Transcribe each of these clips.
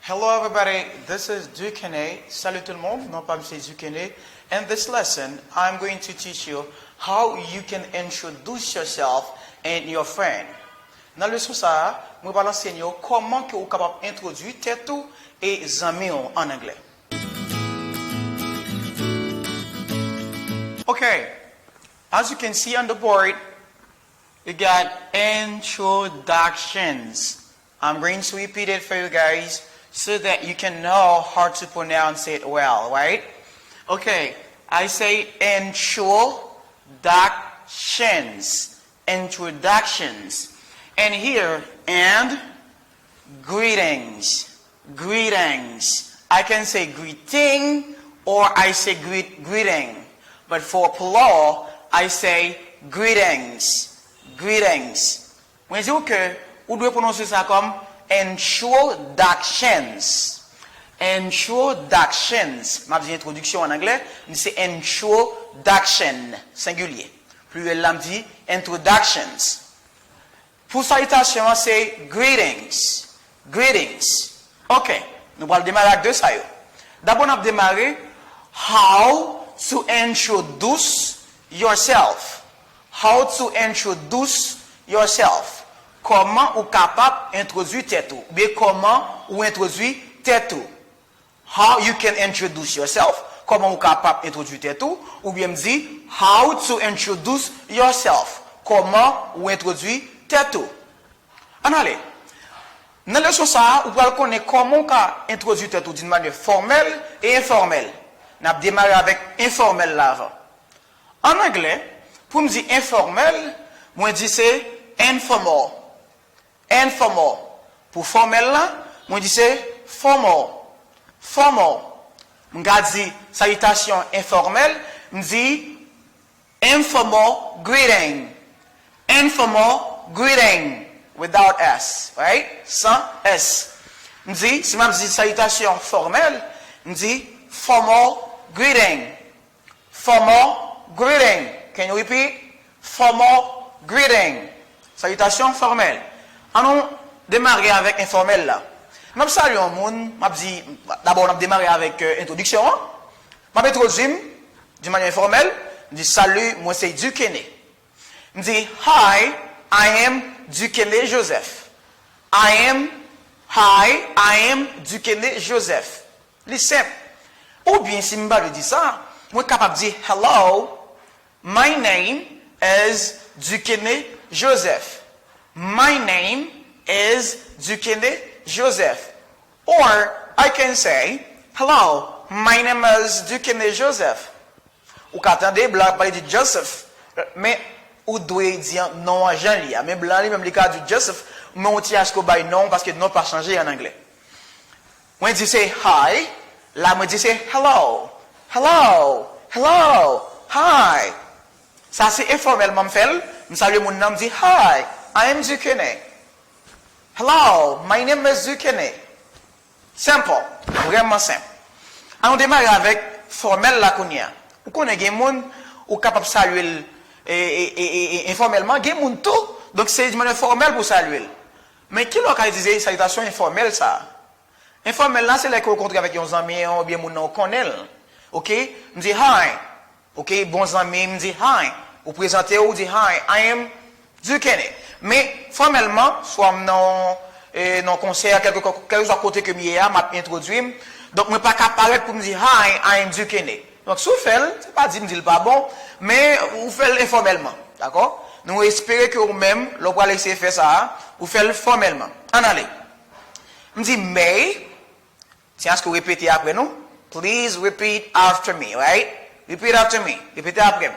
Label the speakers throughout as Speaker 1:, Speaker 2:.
Speaker 1: Hello everybody, this is Dukene. Salut tout le monde, non pas Monsieur Dukene. In this lesson, I'm going to teach you how you can introduce yourself and your friend. Dans le leçon ça, je vais enseigner comment que vous êtes capable d'introduire tête et amis en anglais. Okay, as you can see on the board, you got introductions. I'm going to repeat it for you guys so that you can know how to pronounce it well, right? Okay, I say introductions. Introductions. And here, and greetings. Greetings. I can say greeting or I say greeting. But for plural, I say greetings. Greetings. When you que vous devez prononcer ça comme introductions. Introductions. Ma petite introduction en anglais, c'est introduction, singulier. Pluriel l'a dit introductions. Pour salutation, c'est greetings. Greetings. Ok, nous allons démarrer avec deux ça. D'abord, on va démarrer how to introduce yourself. How to introduce yourself. Comment ou capable introduire tête ou bien comment ou introduire tête ou. How you can introduce yourself. Comment ou capable introduire tête ou bien me dit how to introduce yourself. Comment ou introduire tête ou. En allez. Dans la leçon ça, vous allez connaître comment introduire tête ou d'une manière formelle et informelle. On a démarré avec informel là avant. En anglais, pour me dire informel, moi dis c'est informal. Informal. Pour formel là, moi dis c'est formal. Formal. Je dis salutation informelle, je dis informal greeting. Informal greeting without S, right? Sans S. Je dis, si je dis salutation formelle, je dis formal greeting. Formal greeting. Can you repeat? Formal greeting. Salutation formelle. Allons démarrer avec informel là. Je salue un monde, d'abord on a démarré avec introduction. Je vais introduire d'une manière informelle. Je dis salut, moi c'est Dukene. Je dis hi, I am Dukene Joseph. Hi, I am Dukene Joseph. C'est simple. Ou bien si je dis ça, je suis capable de dire hello, my name is Dukene Joseph. My name is Dukene Joseph. Or I can say, hello, my name is Dukene Joseph. Ou qu'attendez, blanc parler de Joseph, mais ou doit dire non à Jean lia. Mais blanc même le cas du Joseph, mais on tient à ce qu'on baille non parce que non pas changé en anglais. When you say hi, là moi dis c'est hello, hello, hello, hi. Ça c'est informellement me fait. Je salue mon nom, dit hi, I am Dukene. Hello, my name is Dukene. Simple, vraiment simple. On démarre avec formel la kounya. Ou connaît des gens ou capable de saluer informellement, des gens tout. Donc c'est une manière formelle pour saluer. Mais qui l'a dit salutation informelle ça? Informel là c'est là qu'on rencontre avec un ami ou bien mon nom connaît. OK? Me dit hi. OK, bons amis, me dit hi. Ou présenter ou dit hi, I am Dukene. Mais formellement, soit non conseil quelque chose à côté que m'a introduit. Donc je ne pas capable pour me dire hi, I am Dukene. Donc si vous faites, c'est pas dire me dire pas bon, mais vous faites informellement, d'accord? Nous espérons que vous-même, vous allez laisser faire ça, vous faites formellement. En allez. Me dit may, tiens ce que vous répétez après nous. Please repeat after me, right? Repeat after me. Répétez après.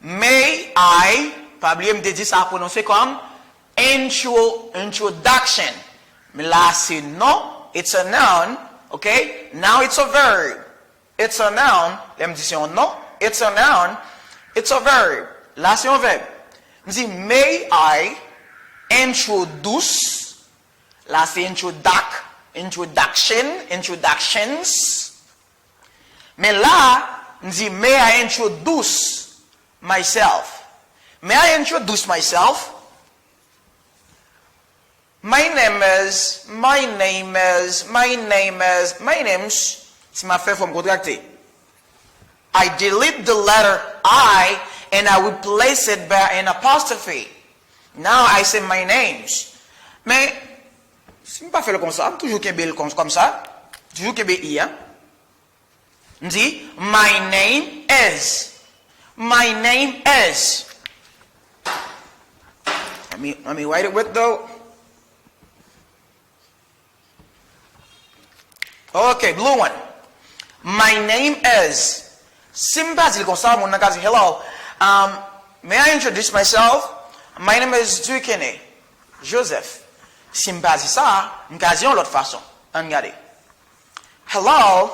Speaker 1: May I, pas oublier me dire ça à prononcer comme introduction. Mais là c'est non, it's a noun, okay? Now it's a verb. It's a noun. Là me dit c'est un nom, it's a noun, it's a verb. Là c'est un verbe. Me dit may I introduce. Là c'est introductions. Mais là, me dit may I introduce myself. May I introduce myself? My name's, c'est ma fait forme contractée. I delete the letter I and I replace it by an apostrophe. Now I say my names. Mais, si je ne pas faire comme ça, toujours qu'il y a comme ça, toujours qu'il y a I, je dis, my name is. My name is. Let me write it with though. Okay, blue one. My name is. Simbazi comme ça, mon nom est hello. May I introduce myself? My name is Dukene Joseph. Simbazi ça, m'kazi en l'autre façon. Regardez. Hello.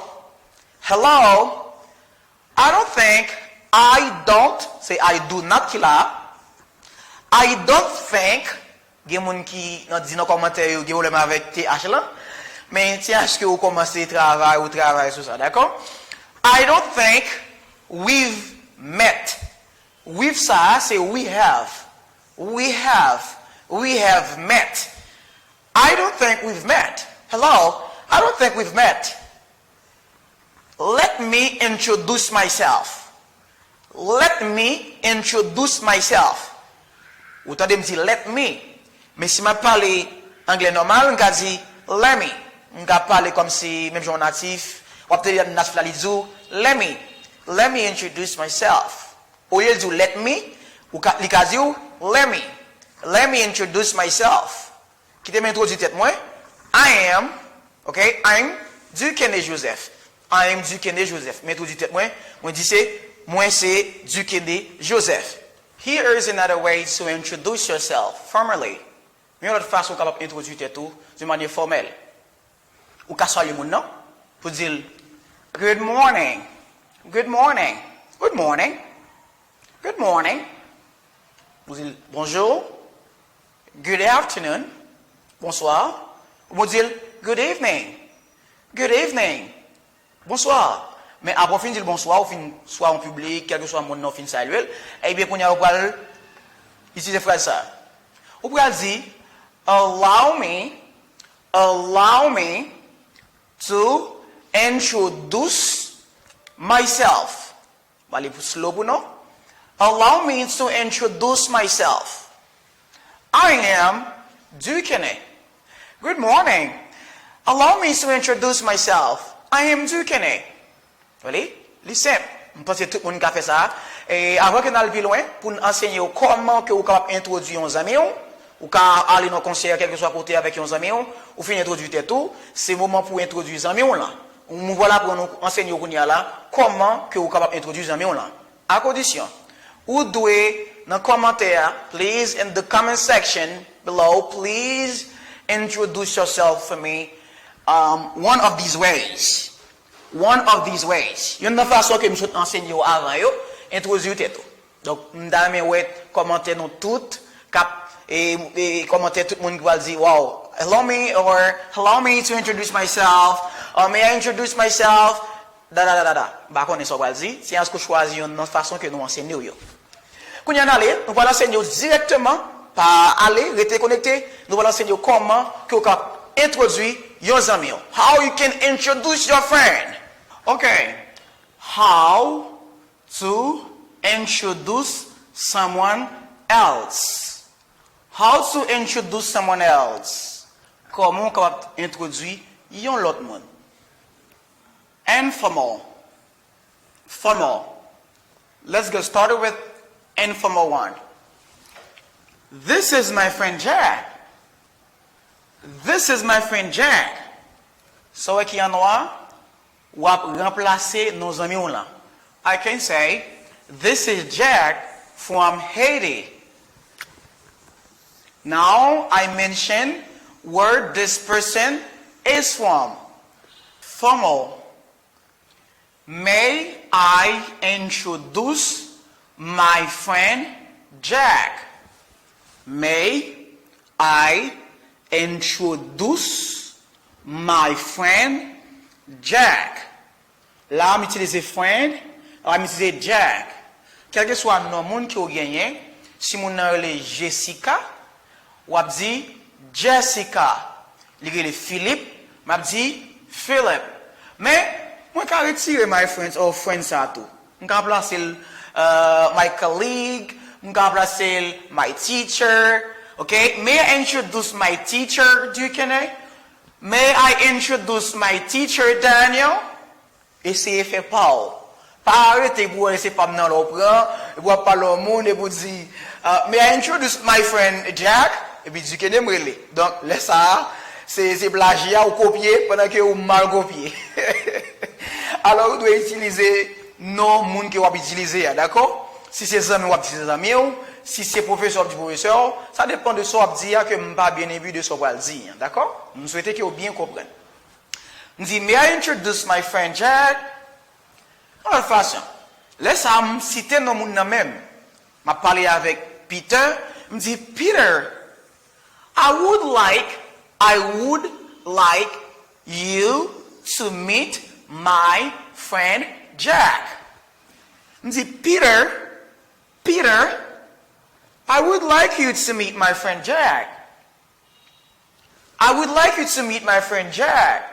Speaker 1: Hello. I don't, say I do not kila. I don't think, gen moun ki nan di nan commentaire yo gen ou le avec TH là. Mais tiens, est-ce que vous commencez travail sur ça, d'accord? I don't think we've met. With ça, c'est we have. We have met. I don't think we've met. Hello? I don't think we've met. Let me introduce myself. Let me introduce myself. Ou t'as dit let me. Mais si je parle anglais normal, on dit let me. On parle comme si même genre natif. Ou peut-être nationalisé. Let me introduce myself. Au lieu de dire let me, ou dit let me introduce myself. Qui te m'introduit tête moi? I'm Dukene Joseph. I am Dukene Joseph. M'introduit tête moi? Moi dit c'est Dukene Joseph. Here is another way to introduce yourself formally. Une autre façon capable d'introduire tête tout de manière formelle. Ou qu'à saluer mon nom pour dire good morning. Good morning. Good morning. Good morning. Vous dites bonjour. Good afternoon. Bonsoir. Vous dites good evening. Good evening. Bonsoir. Mais après fin dire bonsoir, ou fin soit en public, quel que soit mon nom fin saluer, eh bien qu'on y a ou ici des phrases ça. Ou peut dire allow me to introduce myself. Allez pour slow pour non. Allow me to introduce myself. I am Dukene. Good morning. Allow me to introduce myself. I am Dukene. Voyez? C'est simple. Je pense que tout le monde a fait ça. Et avant que nous allions plus loin, pour nous enseigner comment que vous pouvez introduire un ami, ou quand aller dans un concert, quel que soit côté avec un ami, ou finir introduire tout, c'est le moment pour introduire un ami là. Nous voilà pour nous enseigner comment que vous pouvez introduire un ami là. À condition, vous devez dans les commentaires, please in the comment section below, please introduce yourself for me one of these ways. One of these ways. Il y a une façon que je vais enseigner avant, introduire tout. Donc, nous allons commenter nous toutes, et commenter tout le monde qui va dire, wow, allow me to introduce myself, or may I introduce myself, Bah, on est sur le dire, c'est ce que choisir une façon que nous enseignons. Quand nous allons, nous allons enseigner directement, par aller, rester connecté, nous allons enseigner comment que vous introduire your amis. How you can introduce your friend. Okay. How to introduce someone else. How to introduce someone else. Comment on peut introduire yon l'autre monde. Informal. Formal. Let's get started with informal one. This is my friend Jack. This is my friend Jack. So, qui en noir, ou remplacer nos amis là. I can say, this is Jack from Haiti. Now, I mention where this person is from. Formal. May I introduce my friend Jack? May I introduce my friend Jack? Là, on utilise friend, on utilise Jack. Quel que soit le nom qui a gagné, si mon nom est Jessica, on dit Jessica. Li Philippe, m'a dit Philip. Mais moi quand retirer my friends or friends ça tout. M'ka placer my colleague, m'ka placer my teacher. Okay? May I introduce my teacher, Duquesne? May I introduce my teacher, Daniel? Essayez faire Paul. Pas arrêter pour laisser pas dans l'opéra, pour parler au monde et pour dire, may I introduce my friend Jack? Et puis Duquesne me relève. Donc, laisse ça. C'est plagiat ou copier pendant que vous mal copié. Alors, vous devez utiliser non monde que vous utilisez, d'accord? Si c'est amis, vous utilisez amis, si c'est professeur du professeur, ça dépend de ce que vous dites que je n'ai pas bien vu de ce que vous dire, d'accord? Je souhaite que vous bien compreniez. Je dis, may I introduce my friend Jack? De toute façon, laisse-moi citer nos monde même. Je parlé avec Peter, je dis, Peter, I would like you to meet my friend Jack. Je dis, Peter, I would like you to meet my friend Jack. I would like you to meet my friend Jack.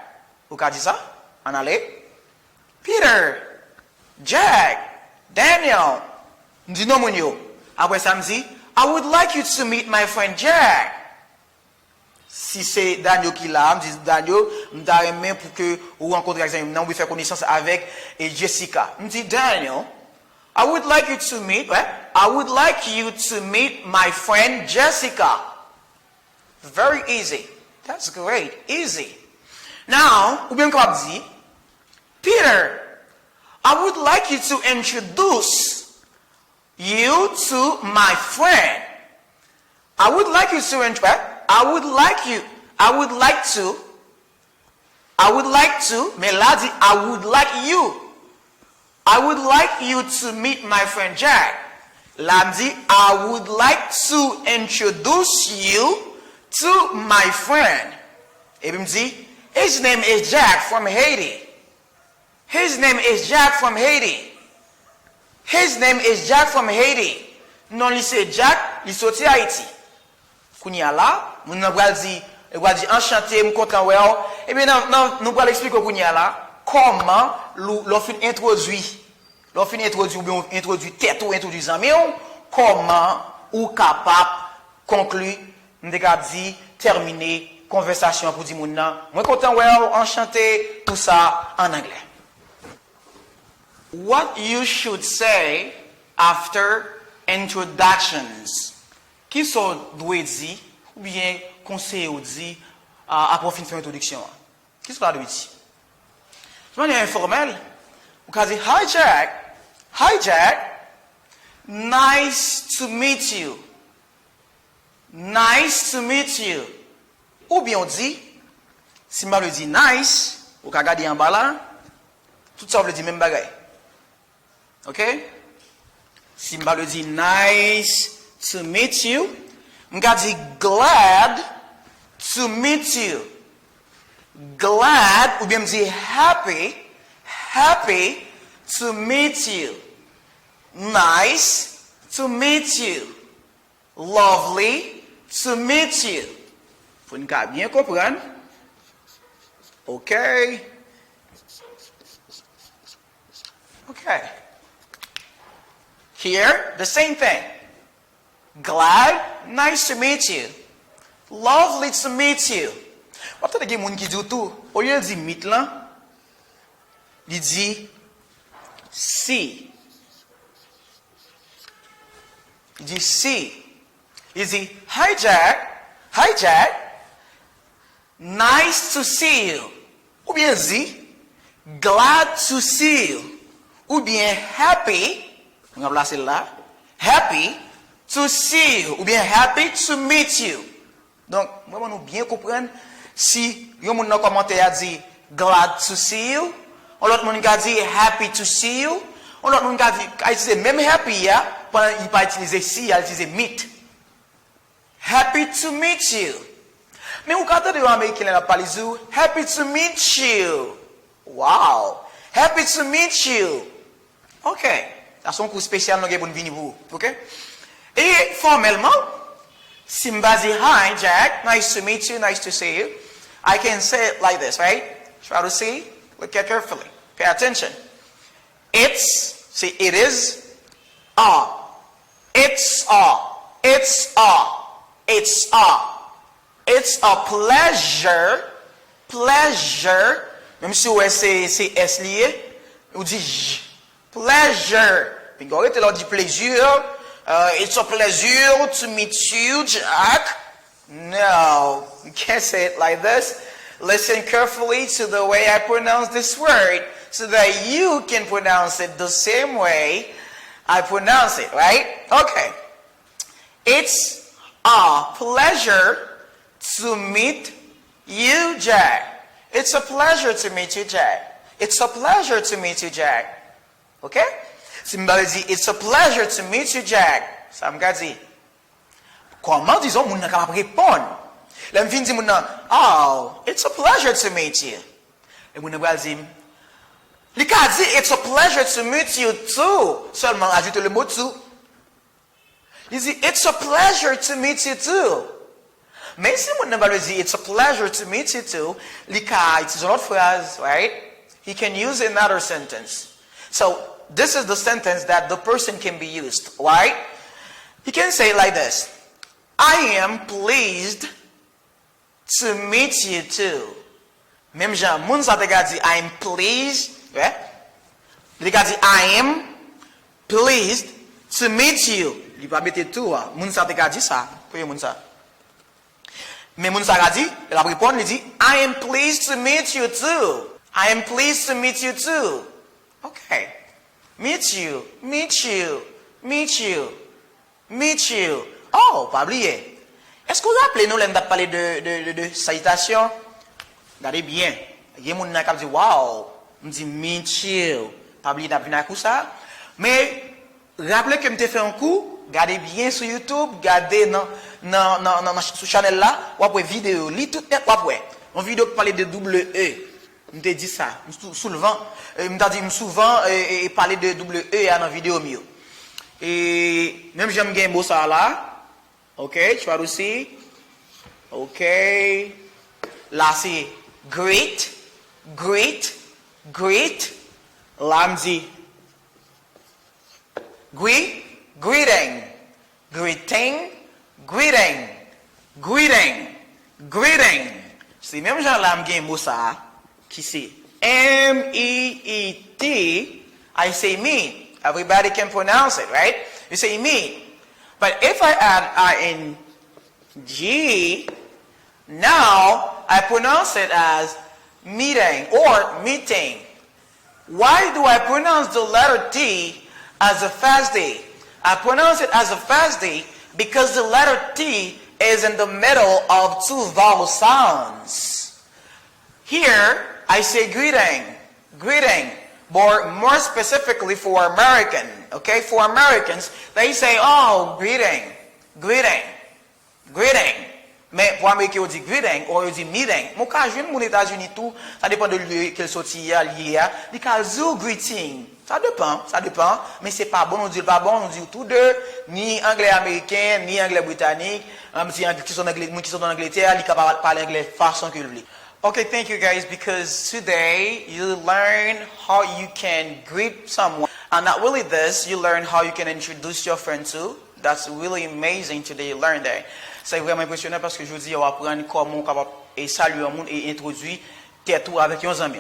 Speaker 1: Vous avez dit ça? En allez? Peter, Jack, Daniel. Je dis, non, mon yo. Après ça, je dis, I would like you to meet my friend Jack. Si c'est Daniel qui l'a, je dis Daniel, je vais pour que vous rencontrez vous faire connaissance avec Jessica. Je dis Daniel, I would like you to meet my friend Jessica. Very easy. That's great. Easy. Now, ou bien comme dit, Peter, I would like you to introduce you to my friend. I would like to, Melody, I would like you to meet my friend Jack. Lamdi, I would like to introduce you to my friend. Ebimdi, his name is Jack from Haiti. His name is Jack from Haiti. Non, il c'est Jack, il sorti Haïti. Kounya là, nous va dire enchanté, me content well. Eh bien nous va l'expliquer kounya là comment l'on fin introduit ou bien introduit tête ou introduit amis, comment ou capable conclure, nous dit terminer conversation pour dire moun nan, moi content well, enchanté, tout ça en anglais. What you should say after introductions. Qui sont doit dire ou bien conseiller ou dire après fin faire introduction. Qui sont doit dire? De manière informelle, vous pouvez dire hi Jack, nice to meet you. Ou bien on dit si je le dis nice, vous pouvez regarder en bas là, tout ça veut dire même bagaille. OK? Si je le dis nice to meet you, je dis glad to meet you. Glad, ou bien je dis happy to meet you. Nice to meet you. Lovely to meet you. Faut bien comprendre. Okay. Here, the same thing. Glad, nice to meet you. Lovely to meet you. What are the gens qui disent tout? Au lieu de dire meet là, il dit see. Il dit see. Il dit hi Jack, nice to see you. Ou bien dit glad to see you. Ou bien happy, on va placer là, happy to see you. Ou bien happy to meet you. Donc, moi, nous bien comprendre si yon moun nan commentaire a dit glad to see you, on l'autre moun a dit happy to see you, on l'autre moun a dit même happy ya, pendant il pas utiliser see, il a utilisé meet. Happy to meet you. Mais vous quand de américain la parler happy to meet you. Wow. Happy to meet you. OK. Ça son cours spécial nous pour venir vous. OK? Et formellement, Simbazi, hi Jack, nice to meet you, nice to see you. I can say it like this, right? Try to see, look at carefully, pay attention. It's, see, it is, it's a pleasure, même si ouais c'est S lié, on dit J, pleasure. Puis quand on dit plaisir, it's a pleasure to meet you, Jack. No, you can't say it like this. Listen carefully to the way I pronounce this word so that you can pronounce it the same way I pronounce it, right? Okay. It's a pleasure to meet you, Jack. It's a pleasure to meet you, Jack. It's a pleasure to meet you, Jack. Okay? Somebody dit, it's a pleasure to meet you, Jack. Ça me dit. Comment disons moun nan capable répondre? Là me fin dit moun nan, oh, it's a pleasure to meet you. Et moun nan bral dit, li ka dit it's a pleasure to meet you too. Seulement ajoute le mot too. Il dit it's a pleasure to meet you too. Mais si moun nan bral dit it's a pleasure to meet you too, li ka it's another phrase, right? He can use another sentence. So this is the sentence that the person can be used, right? He can say it like this. I am pleased to meet you too. Même Jean, moun sa te dit I am pleased, ouais? Il a dit I am pleased to meet you. Il va mettre tout, moun sa te dit ça. Pour moun sa. Mais moun sa dit, il a répondu, il dit I am pleased to meet you too. I am pleased to meet you too. Okay. Meet you, meet you, meet you, meet you. Oh, pas oublier. Est-ce que vous vous rappelez, nous, l'on a parlé de salutation? Regardez bien. Il y a des gens qui disent, wow, on dit meet you. Pas oublier d'avoir vu ça. Mais, rappelez que je t'ai fait un coup, regardez bien sur YouTube, regardez sur channel là, ou après vidéo, lis tout net, ou après. Une vidéo qui parlait de WE. Je t'ai dit ça. Souvent, et parler de WE dans la vidéo mieux. Et même j'aime bien beau ça là. OK, tu vas aussi. OK. Là c'est great, great, great. Là me dit greeting, greeting, greeting, greeting, greeting. C'est même genre là me bien beau ça qui c'est MEET. I say meet. Everybody can pronounce it, right? You say meet. But if I add ing, now I pronounce it as meeting or meeting. Why do I pronounce the letter T as a fast D? I pronounce it as a fast D because the letter T is in the middle of two vowel sounds. Here, I say greeting, greeting. But more specifically for American, okay? For Americans, they say, oh, greeting, greeting, greeting. Mais pour Américain, on dit greeting ou on dit meeting. Mon cas, je viens aux États-Unis tout, ça dépend de lieu quel sorti lié à. Ils disent greeting. Ça dépend. Mais c'est pas bon, on dit pas bon, on dit tout deux, ni anglais américain, ni anglais britannique. Qui sont en Angleterre, ils capables parler anglais façon que lui. Okay, thank you guys, because today you learn how you can greet someone. And not really this, you learn how you can introduce your friend too. That's really amazing today, you learn that. C'est vraiment impressionnant parce que je vous dis, on va apprendre comment on saluer un monde et introduire tout avec nos amis.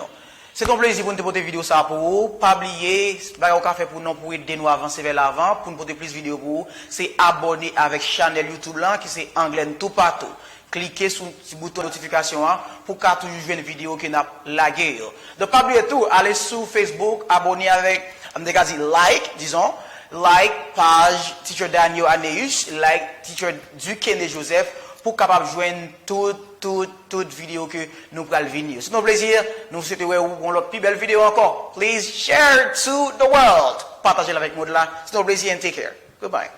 Speaker 1: C'est un plaisir pour nous porter vidéo ça pour vous. Pas oublier, on va faire pour nous pour aider nous avancer vers l'avant, pour nous porter plus de vidéos pour vous. C'est abonner avec chaîne YouTube là qui c'est Anglè Toupatou. Cliquez sur le bouton de notification pour qu'à toujours jouer une vidéo qui n'a lagué. Donc pas oublier tout, allez sur Facebook, abonnez avec, like page Teacher Daniel Aneus, like Teacher Duquesne Joseph pour capable joindre toute vidéo que nous pourrons venir. C'est un plaisir, nous vous souhaitons une plus belle vidéo encore. Please share to the world. Partagez-la avec moi là. C'est un plaisir and take care. Goodbye.